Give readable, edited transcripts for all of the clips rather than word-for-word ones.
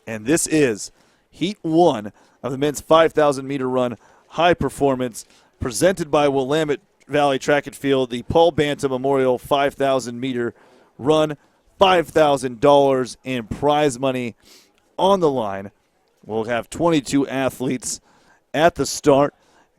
And this is Heat 1 of the men's 5,000-meter run high performance presented by Willamette Valley Track and Field, the Paul Banta Memorial 5,000-meter run. $5,000 in prize money on the line. We'll have 22 athletes at the start.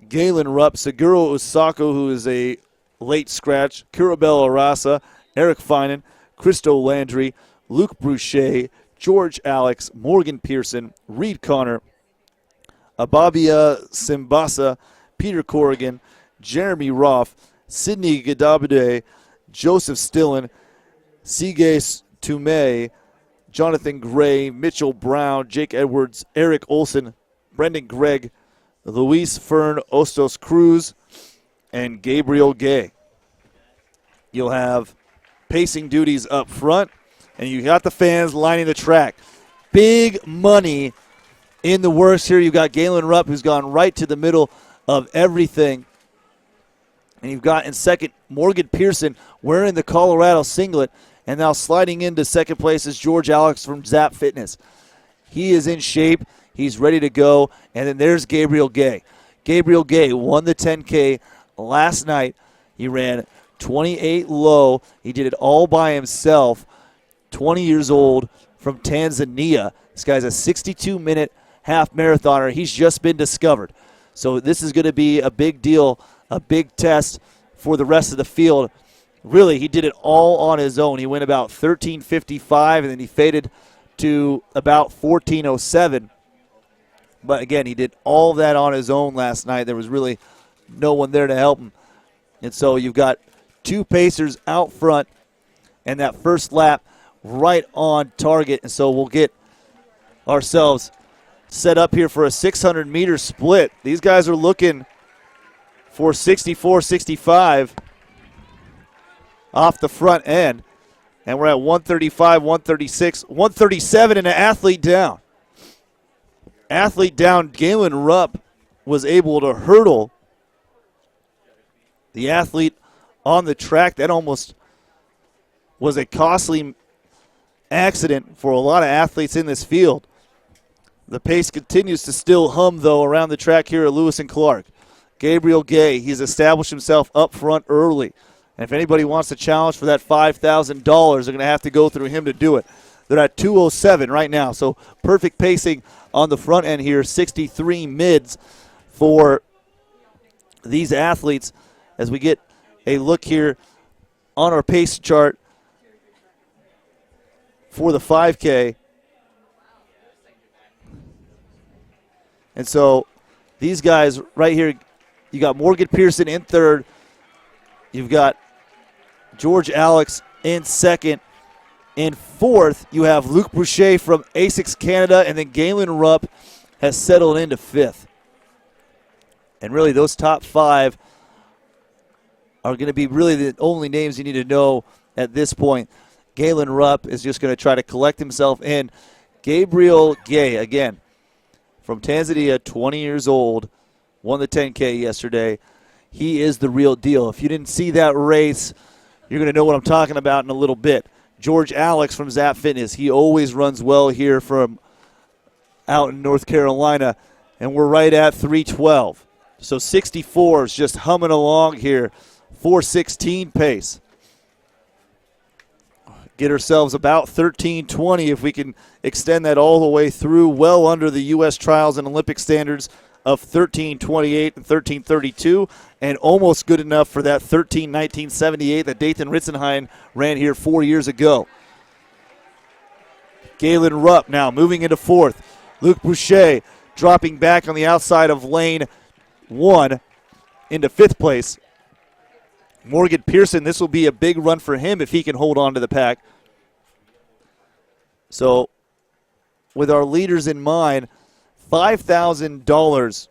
Galen Rupp, Seguro Osako, who is a late scratch, Curabella Arasa, Eric Finan, Christo Landry, Luke Boucher, George Alex, Morgan Pearson, Reed Connor, Ababia Simbasa, Peter Corrigan, Jeremy Roth, Sidney Gadabade, Joseph Stillen, Sige Tume, Jonathan Gray, Mitchell Brown, Jake Edwards, Eric Olson, Brendan Gregg, Luis Fern Ostos Cruz, and Gabriel Gay. You'll have pacing duties up front, and you got the fans lining the track. Big money in the works here. You've got Galen Rupp, who's gone right to the middle of everything. And you've got in second Morgan Pearson wearing the Colorado singlet, and now sliding into second place is George Alex from Zap Fitness. He is in shape. He's ready to go. And then there's Gabriel Gay. Gabriel Gay won the 10K last night. He ran 28 low. He did it all by himself. 20 years old from Tanzania. This guy's a 62-minute half marathoner. He's just been discovered. So this is going to be a big deal, a big test for the rest of the field. Really, he did it all on his own. He went about 13:55, and then he faded to about 14:07. But again, he did all that on his own last night. There was really no one there to help him. And so you've got two pacers out front, and that first lap right on target. And so we'll get ourselves set up here for a 600-meter split. These guys are looking for 64-65 off the front end. And we're at 135, 136, 137, and an athlete down. Athlete down, Galen Rupp was able to hurdle the athlete on the track. That almost was a costly accident for a lot of athletes in this field. The pace continues to still hum, though, around the track here at Lewis and Clark. Gabriel Gay, he's established himself up front early. And if anybody wants to challenge for that $5,000, they're going to have to go through him to do it. They're at 2:07 right now, so perfect pacing on the front end here, 63 mids for these athletes as we get a look here on our pace chart for the 5K. And so these guys right here, you got Morgan Pearson in third. You've got George Alex in second. In fourth, you have Luke Boucher from ASICS Canada, and then Galen Rupp has settled into fifth. And really, those top five are going to be really the only names you need to know at this point. Galen Rupp is just going to try to collect himself in. Gabriel Gay, again, from Tanzania, 20 years old, won the 10K yesterday. He is the real deal. If you didn't see that race, you're going to know what I'm talking about in a little bit. George Alex from Zap Fitness, he always runs well here from out in North Carolina, and we're right at 3:12. So 64 is just humming along here, 4:16 pace. Get ourselves about 13:20 if we can extend that all the way through, well under the U.S. trials and Olympic standards of 13:28 and 13:32, and almost good enough for that 13:19.78 that Dathan Ritzenheim ran here 4 years ago. Galen Rupp now moving into fourth. Luke Boucher dropping back on the outside of lane 1 into fifth place. Morgan Pearson, this will be a big run for him if he can hold on to the pack. So with our leaders in mind, $5,000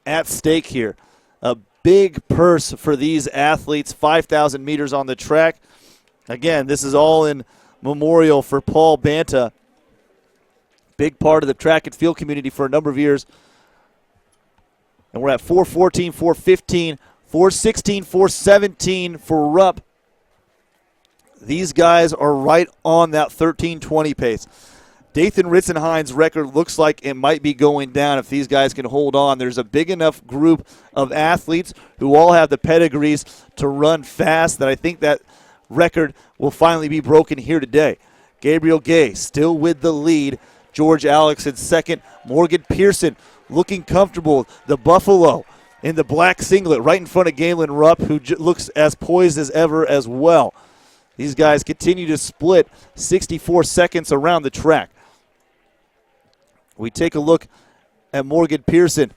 at stake here. A big purse for these athletes, 5,000 meters on the track. Again, this is all in memorial for Paul Banta. Big part of the track and field community for a number of years. And we're at 4:14, 4:15, 4:16, 4:17 for Rupp. These guys are right on that 13:20 pace. Dathan Ritzenhein's record looks like it might be going down if these guys can hold on. There's a big enough group of athletes who all have the pedigrees to run fast that I think that record will finally be broken here today. Gabriel Gay still with the lead. George Alex in second. Morgan Pearson looking comfortable. The Buffalo in the black singlet right in front of Galen Rupp, who looks as poised as ever as well. These guys continue to split 64 seconds around the track. We take a look at Morgan Pearson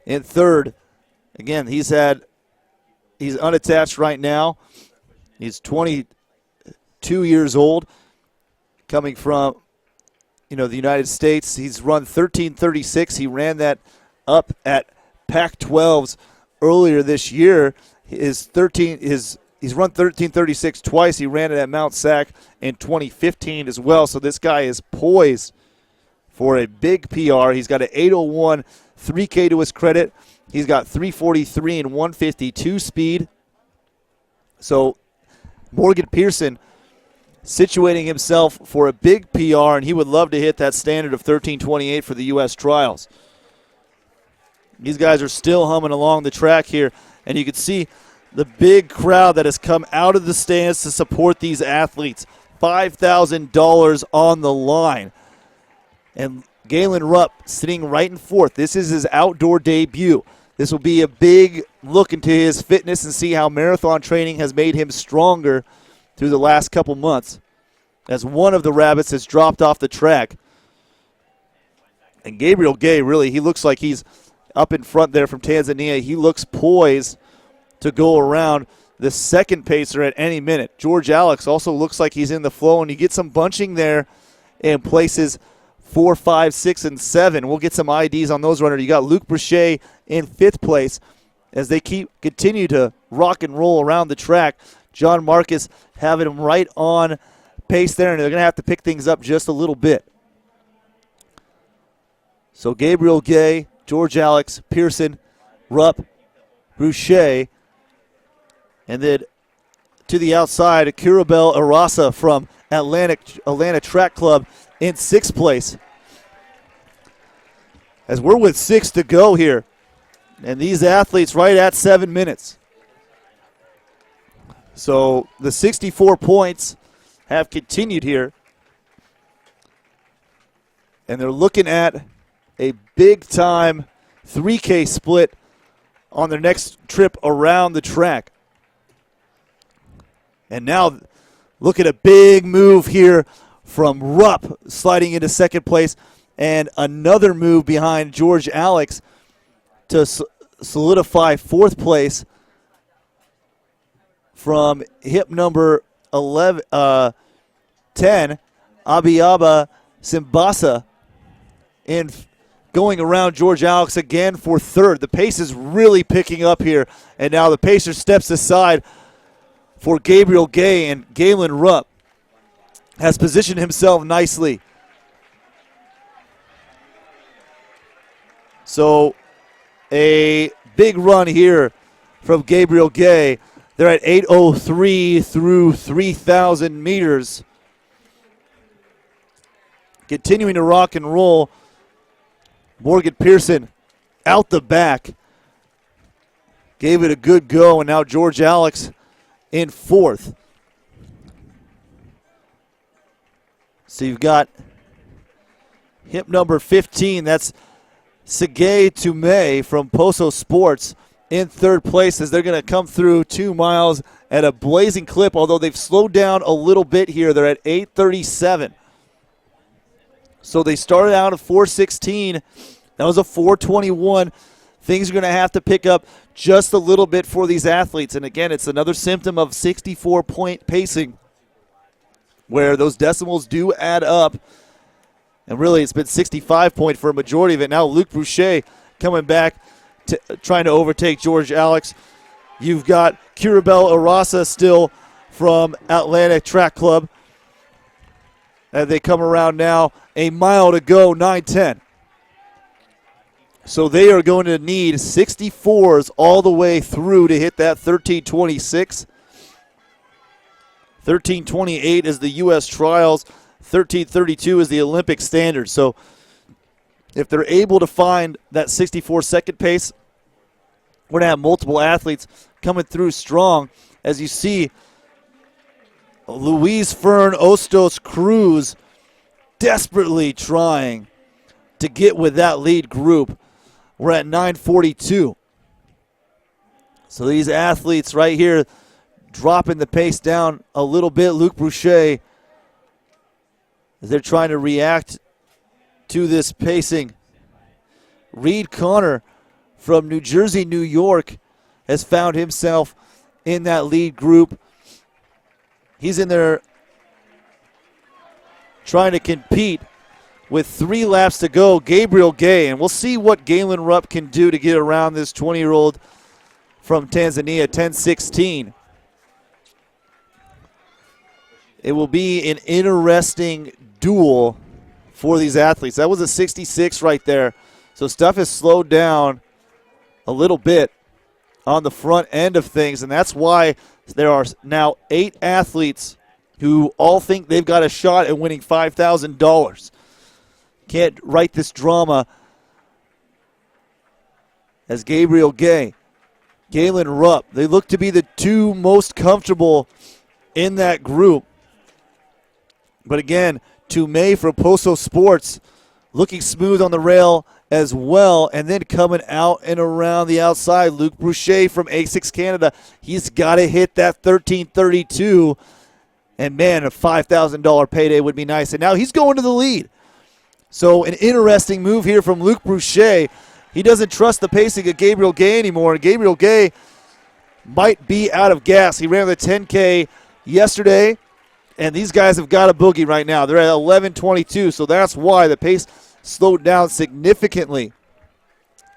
in third. Again, he's unattached right now. He's 22 years old, coming from the United States. He's run 13:36. He ran that up at Pac-12s earlier this year. He's run 13:36 twice. He ran it at Mount Sac in 2015 as well. So this guy is poised for a big PR. He's got an 8:01 3K to his credit. He's got 3:43 and 1:52 speed. So Morgan Pearson situating himself for a big PR, and he would love to hit that standard of 13:28 for the U.S. trials. These guys are still humming along the track here, and you can see the big crowd that has come out of the stands to support these athletes. $5,000 on the line. And Galen Rupp sitting right in fourth. This is his outdoor debut. This will be a big look into his fitness and see how marathon training has made him stronger through the last couple months, as one of the rabbits has dropped off the track. And Gabriel Gay, really, he looks like he's up in front there from Tanzania. He looks poised to go around the second pacer at any minute. George Alex also looks like he's in the flow, and you get some bunching there in places 4, 5, 6, and 7. We'll get some IDs on those runners. You got Luke Brochet in 5th place as they continue to rock and roll around the track. John Marcus having him right on pace there, and they're going to have to pick things up just a little bit. So Gabriel Gay, George Alex, Pearson, Rupp, Brochet, and then to the outside, Kirabel Arasa from Atlanta Track Club in 6th place. As we're with 6 to go here, and these athletes right at 7 minutes. So the 64 points have continued here, and they're looking at a big-time 3K split on their next trip around the track. And now look at a big move here from Rupp sliding into 2nd place, and another move behind George Alex to solidify 4th place from hip number 10, Abiyaba Simbasa, in going around George Alex again for 3rd. The pace is really picking up here, and now the pacer steps aside for Gabriel Gay, and Galen Rupp has positioned himself nicely. So a big run here from Gabriel Gay. They're at 8:03 through 3,000 meters. Continuing to rock and roll. Morgan Pearson out the back. Gave it a good go, and now George Alex in 4th. So you've got hip number 15. That's Segay Tumay from Poso Sports in 3rd place, as they're going to come through 2 miles at a blazing clip, although they've slowed down a little bit here. They're at 8:37. So they started out at 4:16. That was a 4:21. Things are going to have to pick up just a little bit for these athletes. And again, it's another symptom of 64-point pacing, where those decimals do add up. And really, it's been 65-point for a majority of it. Now Luke Brochet coming back, trying to overtake George Alex. You've got Kirabel Arasa still from Atlanta Track Club. And they come around now, a mile to go, 9:10. So they are going to need 64s all the way through to hit that 13:26. 13:28 is the U.S. trials 13:32 is the Olympic standard. So if they're able to find that 64-second pace, we're going to have multiple athletes coming through strong. As you see, Luis Fern Ostos Cruz desperately trying to get with that lead group. We're at 9:42. So these athletes right here dropping the pace down a little bit. Luc Boucher, as they're trying to react to this pacing. Reed Connor from New Jersey, New York, has found himself in that lead group. He's in there trying to compete with 3 laps to go. Gabriel Gay, and we'll see what Galen Rupp can do to get around this 20-year-old from Tanzania, 10:16. It will be an interesting duel for these athletes. That was a 66 right there. So stuff has slowed down a little bit on the front end of things, and that's why there are now 8 athletes who all think they've got a shot at winning $5,000. Can't write this drama as Gabriel Gay, Galen Rupp, they look to be the 2 most comfortable in that group. But again, Tumay from Poso Sports looking smooth on the rail as well, and then coming out and around the outside. Luc Boucher from A6 Canada, he's got to hit that 13:32, and man, a $5,000 payday would be nice. And now he's going to the lead. So an interesting move here from Luc Boucher. He doesn't trust the pacing of Gabriel Gay anymore, and Gabriel Gay might be out of gas. He ran the 10K yesterday, and these guys have got a boogie right now. They're at 11:22, so that's why the pace slowed down significantly.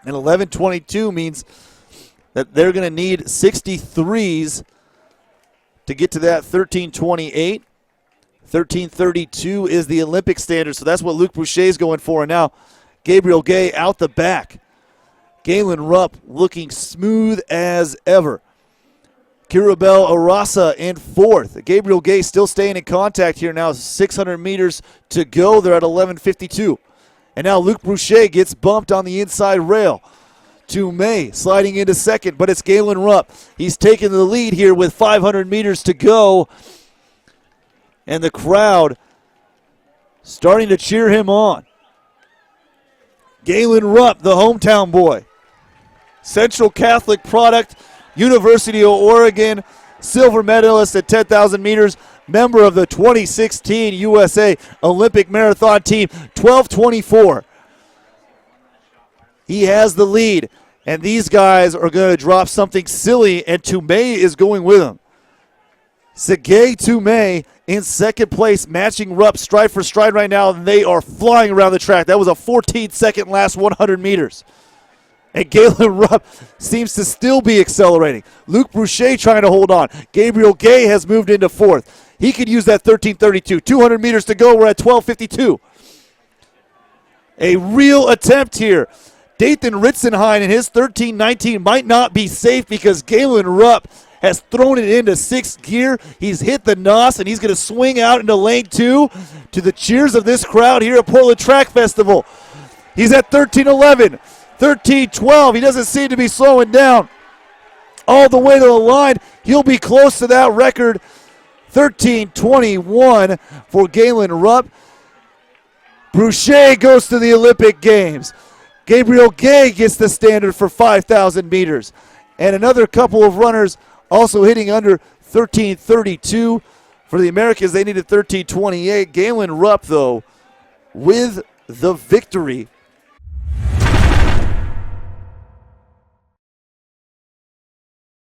And 11:22 means that they're going to need 63s to get to that 13:28. 13:32 is the Olympic standard, so that's what Luc Boucher is going for. And now Gabriel Gay out the back. Galen Rupp looking smooth as ever. Kirabel Arasa in 4th. Gabriel Gay still staying in contact here now. 600 meters to go. They're at 11:52. And now Luc Boucher gets bumped on the inside rail. Tumay sliding into 2nd, but it's Galen Rupp. He's taking the lead here with 500 meters to go. And the crowd starting to cheer him on. Galen Rupp, the hometown boy. Central Catholic product, University of Oregon, silver medalist at 10,000 meters, member of the 2016 USA Olympic Marathon team, 12:24. He has the lead, and these guys are going to drop something silly, and Tumay is going with him. Sergei Tumay in 2nd place, matching Rupp stride for stride right now, and they are flying around the track. That was a 14-second last 100 meters. And Galen Rupp seems to still be accelerating. Luc Boucher trying to hold on. Gabriel Gay has moved into 4th. He could use that 13:32. 200 meters to go. We're at 12:52. A real attempt here. Dathan Ritzenhein in his 13:19 might not be safe because Galen Rupp has thrown it into 6th gear. He's hit the NOS, and he's going to swing out into lane 2 to the cheers of this crowd here at Portland Track Festival. He's at 13:11. 13:12. He doesn't seem to be slowing down. All the way to the line. He'll be close to that record. 13:21 for Galen Rupp. Boucher goes to the Olympic Games. Gabriel Gay gets the standard for 5,000 meters. And another couple of runners also hitting under 13:32. For the Americans, they needed 13:28. Galen Rupp, though, with the victory